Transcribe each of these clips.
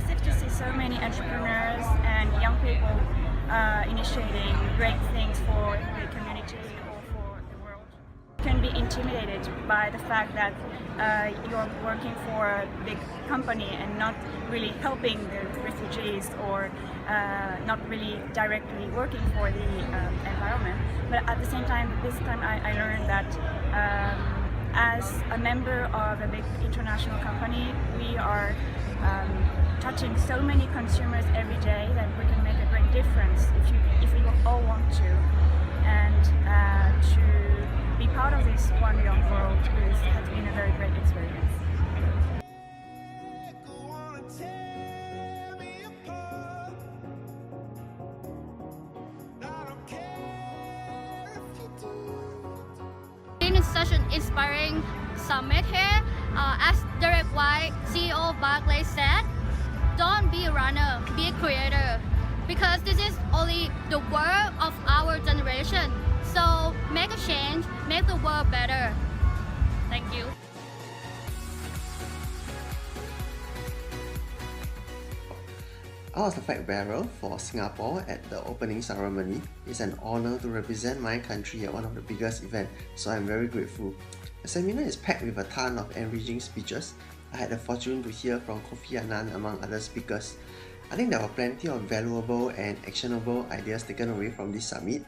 impressive to see so many entrepreneurs and young people initiating great things for the community or for the world. You can be intimidated by the fact that you're working for a big company and not really helping the refugees or not really directly working for the environment. But at the same time, this time I learned that as a member of a big international company, we are touching so many consumers every day that we can make a great difference if we all want to. And to be part of this one young world has been a very great experience. It's such an inspiring summit here. As Derek White, CEO of Barclays, said, don't be a runner, be a creator. Because this is only the world of our generation. So make a change, make the world better. Thank you. I was the flag bearer for Singapore at the opening ceremony. It's an honor to represent my country at one of the biggest events, so I'm very grateful. The seminar is packed with a ton of enriching speeches. I had the fortune to hear from Kofi Annan among other speakers. I think there were plenty of valuable and actionable ideas taken away from this summit.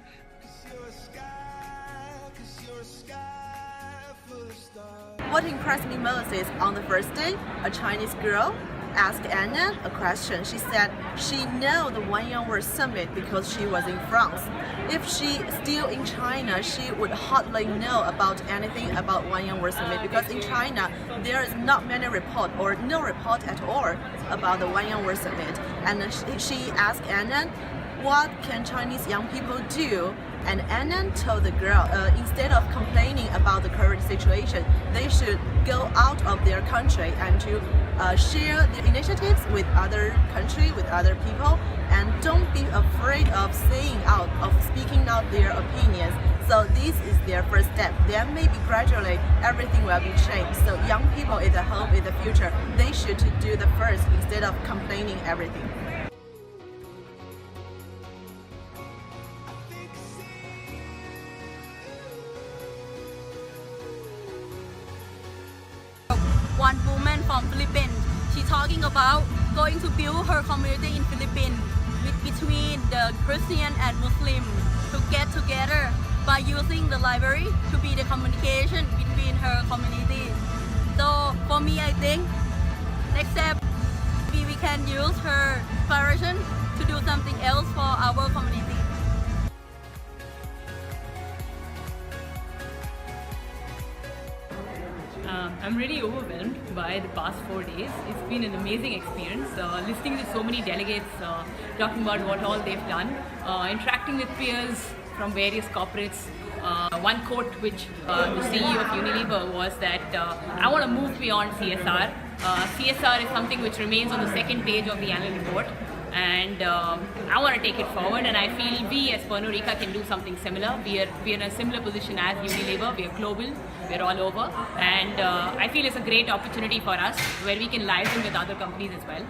What impressed me most is on the first day, a Chinese girl asked Anna a question. She said she knew the One Young World Summit because she was in France. If she still in China, she would hardly know about anything about One Young World Summit because in China there is not many report or no report at all about the One Young World Summit. And she asked Anna, what can Chinese young people do? And Anna told the girl, instead of complaining about the current situation, they should go out of their country and to share their initiatives with other countries, with other people, and don't be afraid of saying out, of speaking out their opinions. So this is their first step. Then maybe gradually everything will be changed. So young people is the hope, is the future. They should do the first instead of complaining everything. One woman from Philippines. She's talking about going to build her community in Philippines between the Christian and Muslim to get together by using the library to be the communication between her community. So for me, I think next step we can use her collaboration to do something else for our community. I'm really overwhelmed by the past 4 days. It's been an amazing experience, listening to so many delegates talking about what all they've done, interacting with peers from various corporates. One quote which the CEO of Unilever was that I want to move beyond CSR. CSR is something which remains on the second page of the annual report, and I want to take it forward, and I feel we as Pernod Ricard can do something similar. We are in a similar position as Unilever. We are global, we are all over, and I feel it's a great opportunity for us where we can liaise with other companies as well.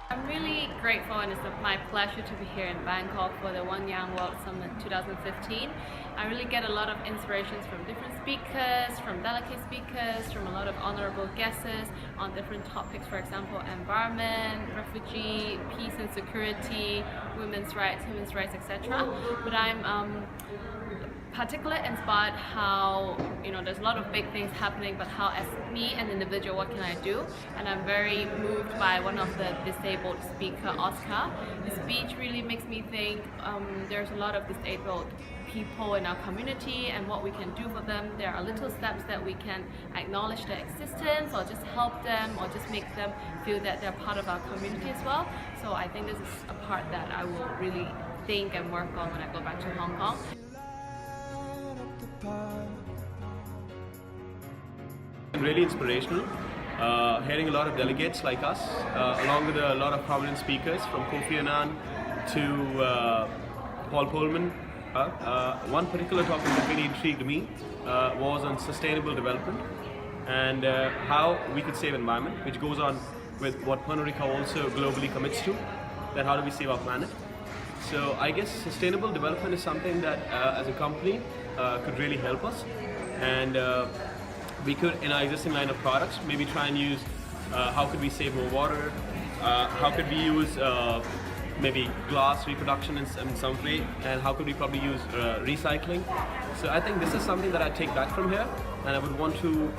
I'm really grateful, and it's my pleasure to be here in Bangkok for the One Young World Summit 2015. I really get a lot of inspirations from different speakers, from delegate speakers, from a lot of honorable guests on different topics, for example, environment, refugee, peace and security, women's rights, etc. But I'm particularly inspired how, there's a lot of big things happening, but how as me, an individual, what can I do? And I'm very moved by one of the disabled speaker, Oscar. His speech really makes me think there's a lot of disabled people in our community and what we can do for them. There are little steps that we can acknowledge their existence or just help them or just make them feel that they're part of our community as well. So I think this is a part that I will really think and work on when I go back to Hong Kong. Really inspirational, hearing a lot of delegates like us, along with a lot of prominent speakers from Kofi Annan to Paul Pullman. One particular topic that really intrigued me was on sustainable development, and how we could save environment, which goes on with what Pernod Ricard also globally commits to, that how do we save our planet. So I guess sustainable development is something that as a company could really help us, and we could, in our existing line of products, maybe try and use how could we save more water, how could we use maybe glass reproduction in some way, and how could we probably use recycling. So I think this is something that I take back from here, and I would want to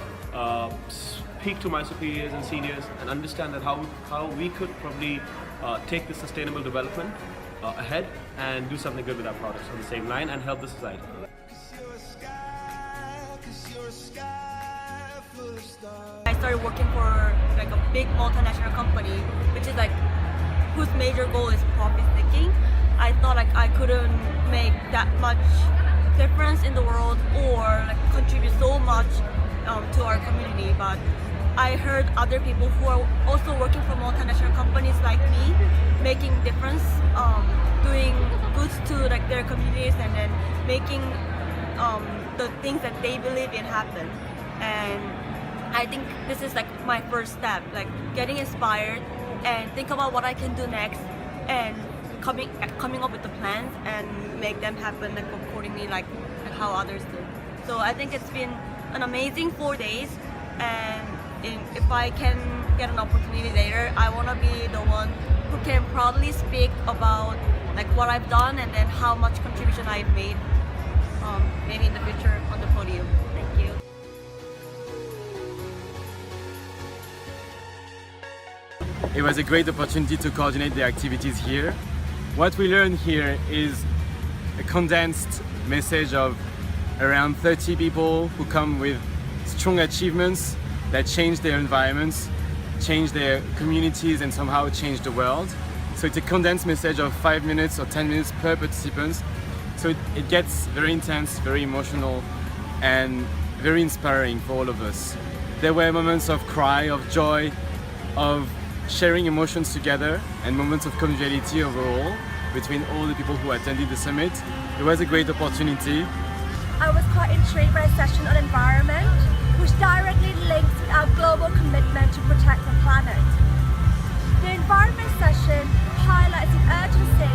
speak to my superiors and seniors and understand that how we could probably take the sustainable development ahead and do something good with our products on the same line and help the society. I started working for like a big multinational company, which is like whose major goal is profit seeking. I thought like I couldn't make that much difference in the world or like contribute so much to our community, but I heard other people who are also working for multinational companies like me making difference, doing good to like their communities, and then making the things that they believe in happen. And I think this is like my first step, like getting inspired and think about what I can do next, and coming up with the plans and make them happen like accordingly, like how others do. So I think it's been an amazing 4 days, and if I can get an opportunity later, I want to be the one who can proudly speak about like what I've done and then how much contribution I've made, maybe in the future on the podium. Thank you. It was a great opportunity to coordinate the activities here. What we learned here is a condensed message of around 30 people who come with strong achievements that change their environments, change their communities, and somehow change the world. So it's a condensed message of 5 minutes or 10 minutes per participant. So it gets very intense, very emotional, and very inspiring for all of us. There were moments of cry, of joy, of sharing emotions together, and moments of conviviality overall between all the people who attended the summit. It was a great opportunity. I was quite intrigued by a session on environment, which directly links with our global commitment to protect the planet. The environment session highlights the urgency